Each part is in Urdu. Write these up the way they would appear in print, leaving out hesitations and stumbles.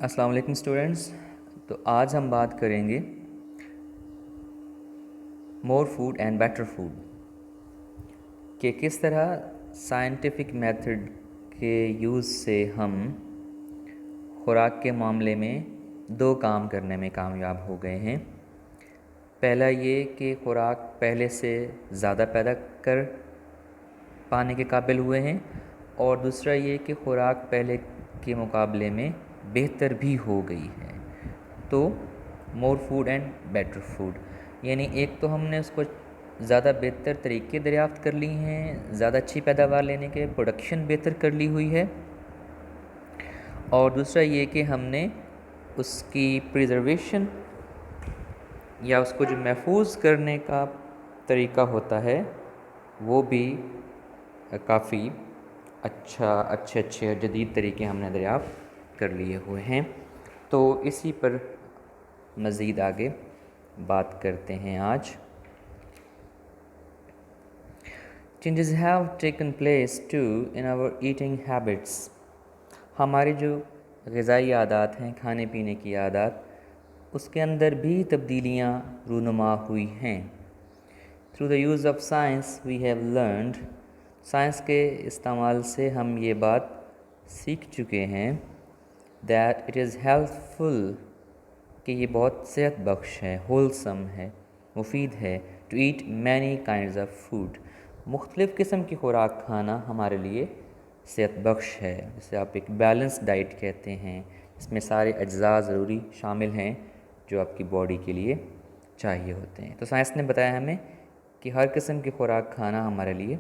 السلام علیکم اسٹوڈنٹس. تو آج ہم بات کریں گے مور فوڈ اینڈ بیٹر فوڈ کہ کس طرح سائنٹیفک میتھڈ کے یوز سے ہم خوراک کے معاملے میں دو کام کرنے میں کامیاب ہو گئے ہیں. پہلا یہ کہ خوراک پہلے سے زیادہ پیدا کر پانے کے قابل ہوئے ہیں، اور دوسرا یہ کہ خوراک پہلے کے مقابلے میں بہتر بھی ہو گئی ہے. تو مور فوڈ اینڈ بیٹر فوڈ یعنی ایک تو ہم نے اس کو زیادہ بہتر طریقے دریافت کر لی ہیں، زیادہ اچھی پیداوار لینے کے پروڈکشن بہتر کر لی ہوئی ہے، اور دوسرا یہ کہ ہم نے اس کی پریزرویشن یا اس کو جو محفوظ کرنے کا طریقہ ہوتا ہے وہ بھی کافی اچھے جدید طریقے ہم نے دریافت کر لیے ہوئے ہیں. تو اسی پر مزید آگے بات کرتے ہیں آج. Changes have taken place too in our eating habits. ہماری جو غذائی عادات ہیں، کھانے پینے کی عادات، اس کے اندر بھی تبدیلیاں رونما ہوئی ہیں. Through the use of science we have learned. Science کے استعمال سے ہم یہ بات سیکھ چکے ہیں that it is helpful کہ یہ بہت صحت بخش ہے، wholesome ہے، مفید ہے to eat many kinds of food. مختلف قسم کی خوراک کھانا ہمارے لیے صحت بخش ہے، جسے آپ ایک بیلنس ڈائٹ کہتے ہیں. اس میں سارے اجزاء ضروری شامل ہیں جو آپ کی باڈی کے لیے چاہیے ہوتے ہیں. تو سائنس نے بتایا ہمیں کہ ہر قسم کی خوراک کھانا ہمارے لیے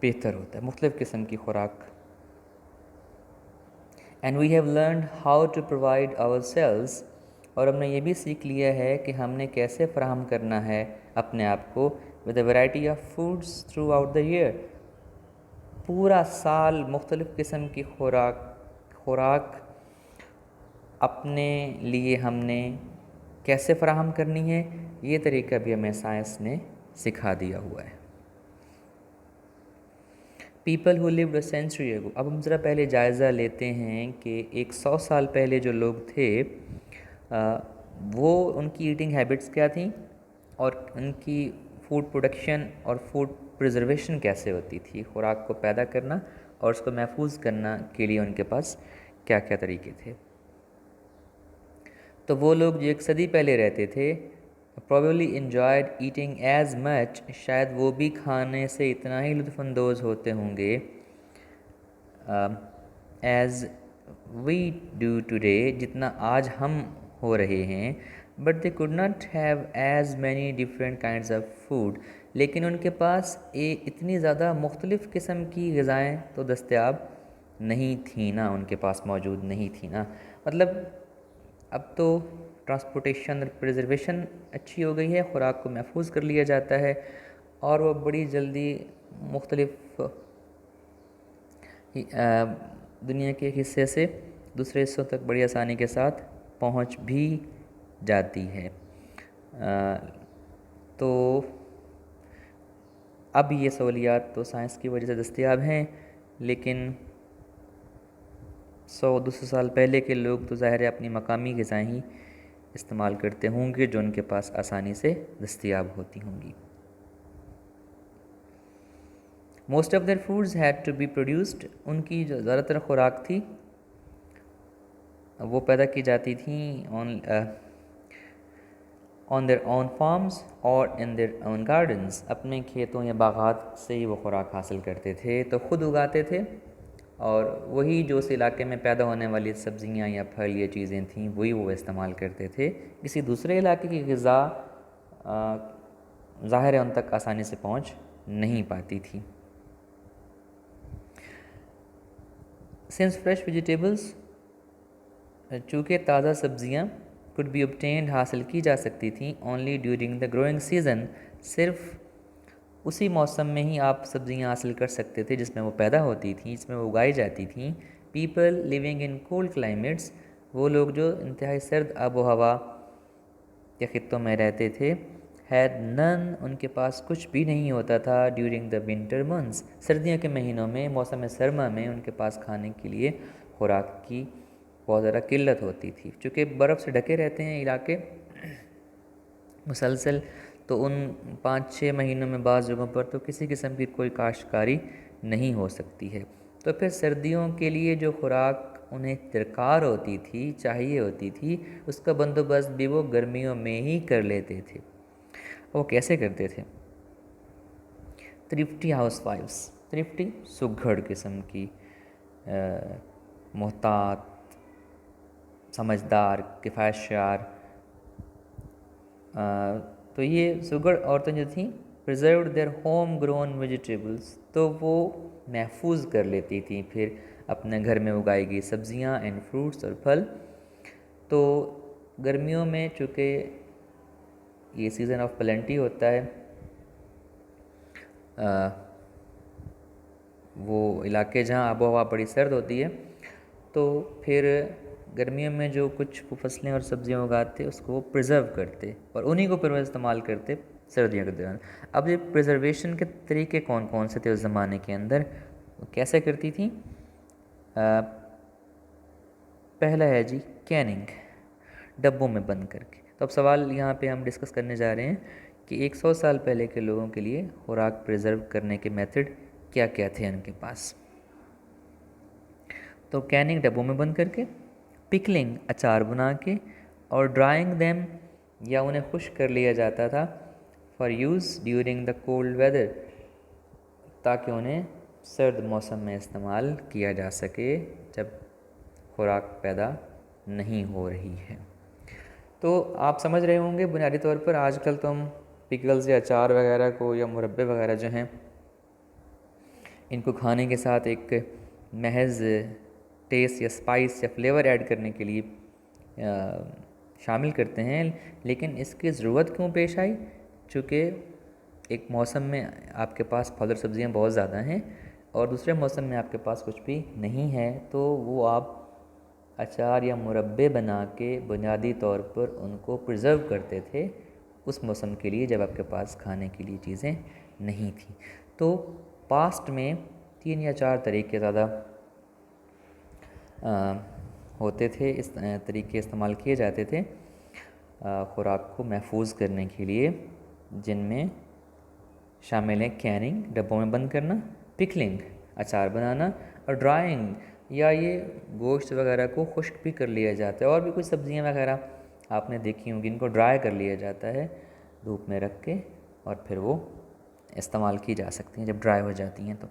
بہتر ہوتا ہے، مختلف قسم کی خوراک. And we have learned how to provide ourselves, اور ہم نے یہ بھی سیکھ لیا ہے کہ ہم نے کیسے فراہم کرنا ہے اپنے آپ کو with a variety of foods throughout the year. پورا سال مختلف قسم کی خوراک اپنے لیے ہم نے کیسے فراہم کرنی ہے، یہ طریقہ بھی ہمیں سائنس نے سکھا دیا ہوا ہے. People who lived a century اگو. اب ہم ذرا پہلے جائزہ لیتے ہیں کہ 100 سال پہلے جو لوگ تھے وہ ان کی ایٹنگ ہیبٹس کیا تھیں، اور ان کی فوڈ پروڈکشن اور فوڈ پریزرویشن کیسے ہوتی تھی. خوراک کو پیدا کرنا اور اس کو محفوظ کرنا کے لیے ان کے پاس کیا کیا طریقے تھے. تو وہ لوگ جو 1 صدی پہلے رہتے تھے probably enjoyed eating as much، شاید وہ بھی کھانے سے اتنا ہی لطف اندوز ہوتے ہوں گے as we do today، جتنا آج ہم ہو رہے ہیں. but they could not have as many different kinds of food، لیکن ان کے پاس اتنی زیادہ مختلف قسم کی غذائیں تو دستیاب نہیں تھیں نا، ان کے پاس موجود نہیں تھی نا. مطلب اب تو ٹرانسپورٹیشن اور پریزرویشن اچھی ہو گئی ہے، خوراک کو محفوظ کر لیا جاتا ہے، اور وہ بڑی جلدی مختلف دنیا کے ایک حصے سے دوسرے حصوں تک بڑی آسانی کے ساتھ پہنچ بھی جاتی ہے. تو اب یہ سہولیات تو سائنس کی وجہ سے دستیاب ہیں، لیکن 100-200 سال پہلے کے لوگ تو ظاہر ہے اپنی مقامی غذائیں ہی استعمال کرتے ہوں گے جو ان کے پاس آسانی سے دستیاب ہوتی ہوں گی. Most of their foods had to be produced, ان کی جو زیادہ تر خوراک تھی وہ پیدا کی جاتی تھیں آن دیئر اون فارمز اور ان دیئر اون گارڈنز، اپنے کھیتوں یا باغات سے ہی وہ خوراک حاصل کرتے تھے. تو خود اگاتے تھے، اور وہی جو اس علاقے میں پیدا ہونے والی سبزیاں یا پھل یا چیزیں تھیں وہی وہ استعمال کرتے تھے. کسی دوسرے علاقے کی غذا ظاہر ہے ان تک آسانی سے پہنچ نہیں پاتی تھی. سنس فریش ویجیٹیبلز، چونکہ تازہ سبزیاں could be obtained، حاصل کی جا سکتی تھیں only during the growing season، صرف اسی موسم میں ہی آپ سبزیاں حاصل کر سکتے تھے جس میں وہ پیدا ہوتی تھیں، جس میں وہ اگائی جاتی تھیں. People living in cold climates, وہ لوگ جو انتہائی سرد آب و ہوا کے خطوں میں رہتے تھے had none، ان کے پاس کچھ بھی نہیں ہوتا تھا during the winter months، سردیوں کے مہینوں میں، موسم سرما میں ان کے پاس کھانے کے لیے خوراک کی بہت زیادہ قلت ہوتی تھی، چونکہ برف سے ڈھکے رہتے ہیں علاقے مسلسل، تو ان 5-6 مہینوں میں بعض جگہوں پر تو کسی قسم کی کوئی کاشتکاری نہیں ہو سکتی ہے۔ تو پھر سردیوں کے لیے جو خوراک انہیں درکار ہوتی تھی، چاہیے ہوتی تھی، اس کا بندوبست بھی وہ گرمیوں میں ہی کر لیتے تھے۔ وہ کیسے کرتے تھے؟ تھرفٹی ہاؤس وائفس، تھرفٹی سگھڑ قسم کی، محتاط، سمجھدار، کفایت تو یہ سگڑ عورتیں جو تھیں preserved their home grown vegetables, تو وہ محفوظ کر لیتی تھیں پھر اپنے گھر میں اگائی گئی سبزیاں اینڈ فروٹس اور پھل۔ تو گرمیوں میں چونکہ یہ سیزن آف پلنٹی ہوتا ہے، وہ علاقے جہاں آب و ہوا بڑی سرد ہوتی ہے، تو پھر گرمیوں میں جو کچھ فصلیں اور سبزیاں اگاتے اس کو وہ پرزرو کرتے اور انہی کو پھر وہ استعمال کرتے سردیوں کے دوران۔ اب یہ پرزرویشن کے طریقے کون کون سے تھے اس زمانے کے اندر، کیسے کرتی تھیں؟ پہلا ہے جی کیننگ، ڈبوں میں بند کر کے۔ تو اب سوال یہاں پہ ہم ڈسکس کرنے جا رہے ہیں کہ 100 سال پہلے کے لوگوں کے لیے خوراک پریزرو کرنے کے میتھڈ کیا کیا تھے ان کے پاس۔ تو کیننگ ڈبوں میں بند کر کے، پکلنگ اچار بنا کے، اور ڈرائنگ دیم یا انہیں خشک کر لیا جاتا تھا for use during the cold weather, تاکہ انہیں سرد موسم میں استعمال کیا جا سکے جب خوراک پیدا نہیں ہو رہی ہے۔ تو آپ سمجھ رہے ہوں گے بنیادی طور پر آج کل تو ہم پکلز یا اچار وغیرہ کو یا مربے وغیرہ جو ہیں ان کو کھانے کے ساتھ ایک محض ٹیسٹ یا اسپائس یا فلیور ایڈ کرنے کے لیے شامل کرتے ہیں، لیکن اس کی ضرورت کیوں پیش آئی؟ چونکہ ایک موسم میں آپ کے پاس پھل اور سبزیاں بہت زیادہ ہیں اور دوسرے موسم میں آپ کے پاس کچھ بھی نہیں ہے، تو وہ آپ اچار یا مربے بنا کے بنیادی طور پر ان کو پرزرو کرتے تھے اس موسم کے لیے جب آپ کے پاس کھانے کے لیے چیزیں نہیں تھیں۔ تو پاسٹ میں 3 یا 4 طریقے زیادہ ہوتے تھے، اس طریقے استعمال کیے جاتے تھے خوراک کو محفوظ کرنے کے لیے، جن میں شامل ہیں کیننگ ڈبوں میں بند کرنا، پکلنگ اچار بنانا، اور ڈرائنگ یا یہ گوشت وغیرہ کو خشک بھی کر لیا جاتا ہے، اور بھی کچھ سبزیاں وغیرہ آپ نے دیکھی ہوں گی ان کو ڈرائی کر لیا جاتا ہے دھوپ میں رکھ کے، اور پھر وہ استعمال کی جا سکتی ہیں جب ڈرائی ہو جاتی ہیں تو۔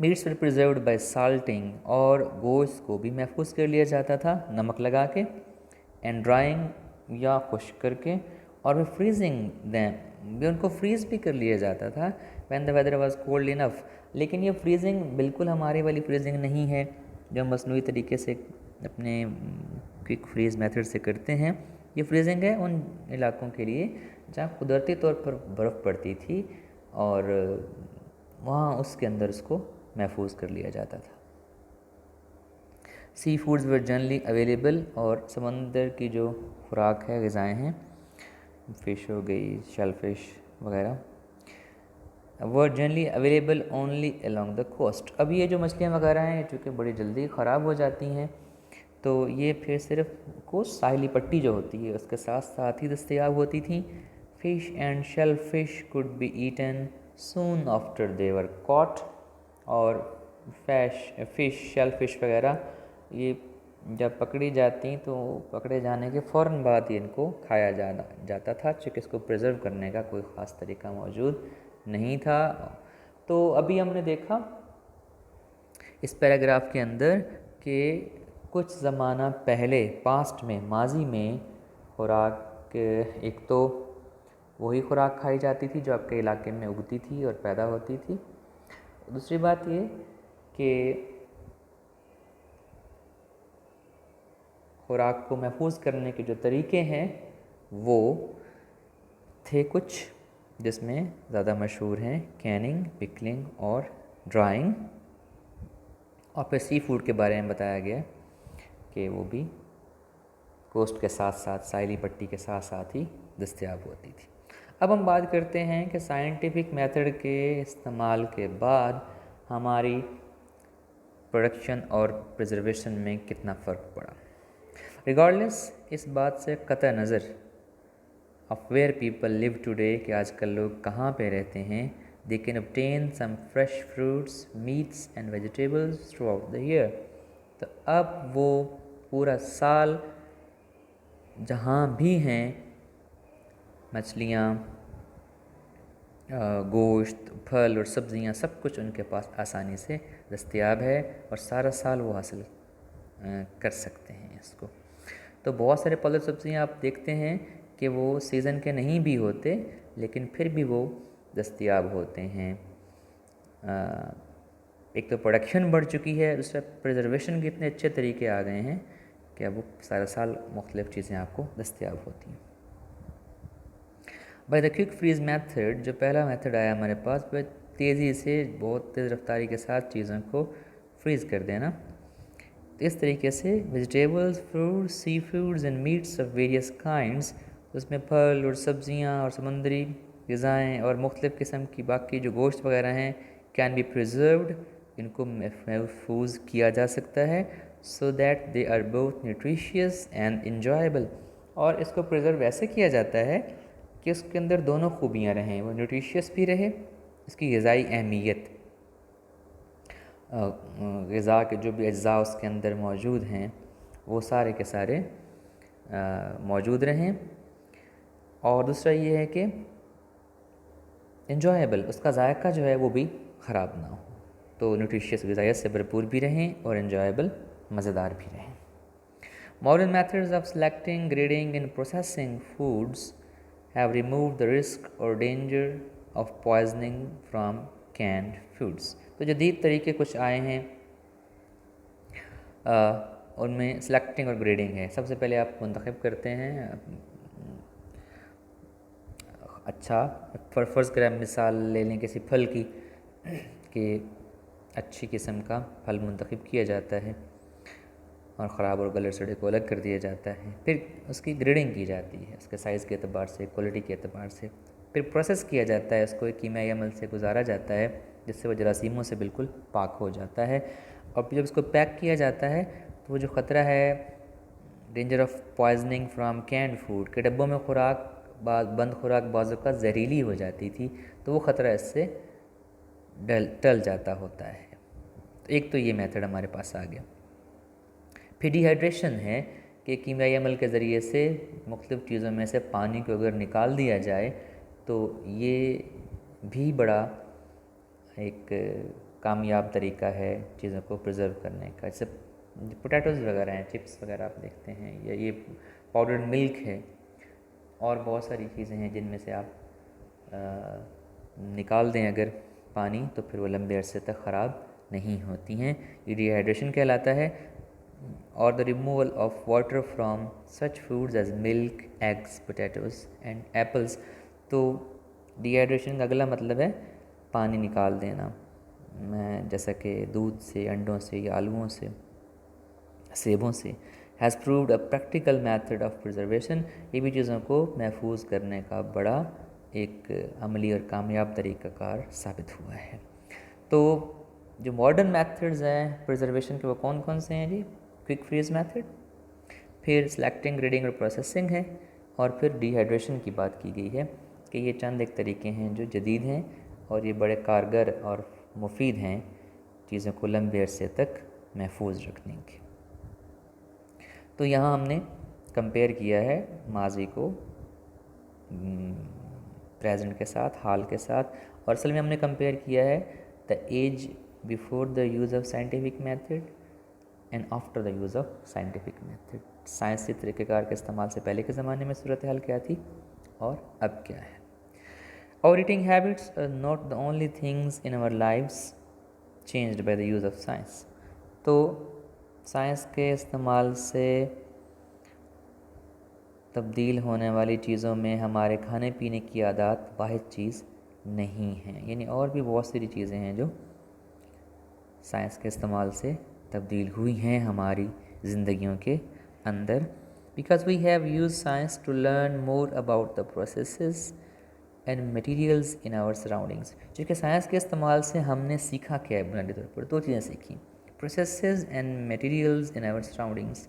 میٹس ور پرزروڈ بائی سالٹنگ، اور گوشت کو بھی محفوظ کر لیا جاتا تھا نمک لگا کے، اینڈ ڈرائنگ یا خشک کر کے، اور پھر فریزنگ دیم بھی ان کو فریز بھی کر لیا جاتا تھا when the weather was cold enough. لیکن یہ فریزنگ بالکل ہماری والی فریزنگ نہیں ہے جو ہم مصنوعی طریقے سے اپنے کوئک فریز میتھڈ سے کرتے ہیں، یہ فریزنگ ہے ان علاقوں کے لیے جہاں قدرتی طور پر برف پڑتی تھی اور وہاں اس کے اندر اس کو محفوظ کر لیا جاتا تھا۔ سی فوڈز ور جنرلی اویلیبل، اور سمندر کی جو خوراک ہے غذائیں ہیں، فش ہو گئی، شیل فش وغیرہ، ور جنرلی اویلیبل اونلی along دا کوسٹ۔ اب یہ جو مچھلیاں وغیرہ ہیں چونکہ بڑی جلدی خراب ہو جاتی ہیں، تو یہ پھر صرف کوسٹ ساحلی پٹی جو ہوتی ہے اس کے ساتھ ساتھ ہی دستیاب ہوتی تھیں۔ Fish and shall fish could be eaten soon after they were caught، اور فش شیل فش وغیرہ یہ جب پکڑی جاتی تو پکڑے جانے کے فوراً بعد ہی ان کو کھایا جاتا تھا، چونکہ اس کو پریزرو کرنے کا کوئی خاص طریقہ موجود نہیں تھا۔ تو ابھی ہم نے دیکھا اس پیراگراف کے اندر کہ کچھ زمانہ پہلے پاسٹ میں، ماضی میں خوراک ایک تو وہی خوراک کھائی جاتی تھی جو آپ کے علاقے میں اگتی تھی اور پیدا ہوتی تھی، دوسری بات یہ کہ خوراک کو محفوظ کرنے کے جو طریقے ہیں وہ تھے کچھ، جس میں زیادہ مشہور ہیں کیننگ، پکلنگ اور ڈرائنگ، اور پھر سی فوڈ کے بارے میں بتایا گیا کہ وہ بھی کوسٹ کے ساتھ ساتھ ساحلی پٹی کے ساتھ ساتھ ہی دستیاب ہوتی تھی۔ اب ہم بات کرتے ہیں کہ سائنٹیفک میتھڈ کے استعمال کے بعد ہماری پروڈکشن اور پریزرویشن میں کتنا فرق پڑا. ریگارڈلیس اس بات سے قطع نظر of where people live today کہ آج کل لوگ کہاں پہ رہتے ہیں, they can obtain some fresh fruits, meats and vegetables throughout the year. تو اب وہ پورا سال جہاں بھی ہیں مچھلیاں, گوشت, پھل اور سبزیاں سب کچھ ان کے پاس آسانی سے دستیاب ہے اور سارا سال وہ حاصل کر سکتے ہیں اس کو. تو بہت سارے پھل اور سبزیاں آپ دیکھتے ہیں کہ وہ سیزن کے نہیں بھی ہوتے لیکن پھر بھی وہ دستیاب ہوتے ہیں. ایک تو پروڈکشن بڑھ چکی ہے, دوسرا پریزرویشن کے اتنے اچھے طریقے آ گئے ہیں کہ اب وہ سارا سال مختلف چیزیں آپ کو دستیاب ہوتی ہیں. By the quick freeze method, جو پہلا میتھڈ آیا ہمارے پاس, وہ تیزی سے بہت تیز رفتاری کے ساتھ چیزوں کو فریز کر دینا. تو اس طریقے سے vegetables, fruits, sea foods and meats of various kinds, اس میں پھل اور سبزیاں اور سمندری غذائیں اور مختلف قسم کی باقی جو گوشت وغیرہ ہیں, کین بی پریزروڈ, ان کو محفوظ کیا جا سکتا ہے, so that they are both nutritious and enjoyable. اور اس کو پریزرو ایسے کیا جاتا ہے کہ اس کے اندر دونوں خوبیاں رہیں, وہ نیوٹریشیس بھی رہے, اس کی غذائی اہمیت, غذا کے جو بھی اجزاء اس کے اندر موجود ہیں وہ سارے کے سارے موجود رہیں, اور دوسرا یہ ہے کہ انجوائبل, اس کا ذائقہ جو ہے وہ بھی خراب نہ ہو. تو نیوٹریشیس غذائیت سے بھرپور بھی رہیں اور انجوائبل, مزیدار بھی رہیں. Modern methods of selecting, grading and processing foods have removed the risk or danger of poisoning from canned foods. تو جدید طریقے کچھ آئے ہیں, ان میں سلیکٹنگ اور گریڈنگ ہے. سب سے پہلے آپ منتخب کرتے ہیں, اچھا فرض کریں مثال لے لیں کسی پھل کی کہ اچھی قسم کا پھل منتخب کیا جاتا ہے اور خراب اور گلے سڑے کو الگ کر دیا جاتا ہے. پھر اس کی گریڈنگ کی جاتی ہے اس کے سائز کے اعتبار سے, کوالٹی کے اعتبار سے. پھر پروسیس کیا جاتا ہے, اس کو ایک کیمیائی عمل سے گزارا جاتا ہے جس سے وہ جراثیموں سے بالکل پاک ہو جاتا ہے. اور پھر جب اس کو پیک کیا جاتا ہے تو وہ جو خطرہ ہے danger of poisoning from canned food, کہ ڈبوں میں خوراک بند خوراک بعض اوقات زہریلی ہو جاتی تھی, تو وہ خطرہ اس سے ٹل جاتا ہوتا ہے. ایک تو یہ میتھڈ ہمارے پاس آ گیا. پھر ڈی ہائیڈریشن ہے کہ کیمیائی عمل کے ذریعے سے مختلف چیزوں میں سے پانی کو اگر نکال دیا جائے تو یہ بھی بڑا ایک کامیاب طریقہ ہے چیزوں کو پریزرو کرنے کا. جیسے پوٹیٹوز وغیرہ ہیں, چپس وغیرہ آپ دیکھتے ہیں, یا یہ پاؤڈرڈ ملک ہے, اور بہت ساری چیزیں ہیں جن میں سے آپ نکال دیں اگر پانی تو پھر وہ لمبے عرصے تک خراب نہیں ہوتی ہیں. یہ ڈی ہائیڈریشن کہلاتا ہے. اور the removal of water from such foods as milk, eggs, potatoes and apples. تو ڈی ہائیڈریشن کا اگلا مطلب ہے پانی نکال دینا, جیسا کہ دودھ سے, انڈوں سے یا آلوؤں سے, سیبوں سے. Has proved a practical method of preservation. یہ بھی چیزوں کو محفوظ کرنے کا بڑا ایک عملی اور کامیاب طریقہ کار ثابت ہوا ہے. تو جو ماڈرن میتھڈز ہیں پرزرویشن کے وہ کون کون سے ہیں جی؟ کوئک فریز میتھڈ, پھر سلیکٹنگ, گریڈنگ اور پروسیسنگ ہے, اور پھر ڈی ہائیڈریشن کی بات کی گئی ہے کہ یہ چند ایک طریقے ہیں جو جدید ہیں اور یہ بڑے کارگر اور مفید ہیں چیزوں کو لمبے عرصے تک محفوظ رکھنے کے. تو یہاں ہم نے کمپیئر کیا ہے ماضی کو پریزنٹ کے ساتھ, حال کے ساتھ, اور اصل میں ہم نے کمپیئر کیا ہے the age before the use of scientific method and after the use of scientific method. سائنسی طریقہ کار کے استعمال سے پہلے کے زمانے میں صورتحال کیا تھی اور اب کیا ہے. Our eating habits are not the only things in our lives changed by the use of science. تو سائنس کے استعمال سے تبدیل ہونے والی چیزوں میں ہمارے کھانے پینے کی عادات واحد چیز نہیں ہیں, یعنی اور بھی بہت ساری چیزیں ہیں جو سائنس کے استعمال سے تبدیل ہوئی ہیں ہماری زندگیوں کے اندر. Because we have used science to learn more about the processes and materials in our surroundings. چونکہ سائنس کے استعمال سے ہم نے سیکھا کیا ہے بنیادی طور پر دو چیزیں سیکھیں. processes and materials in our surroundings.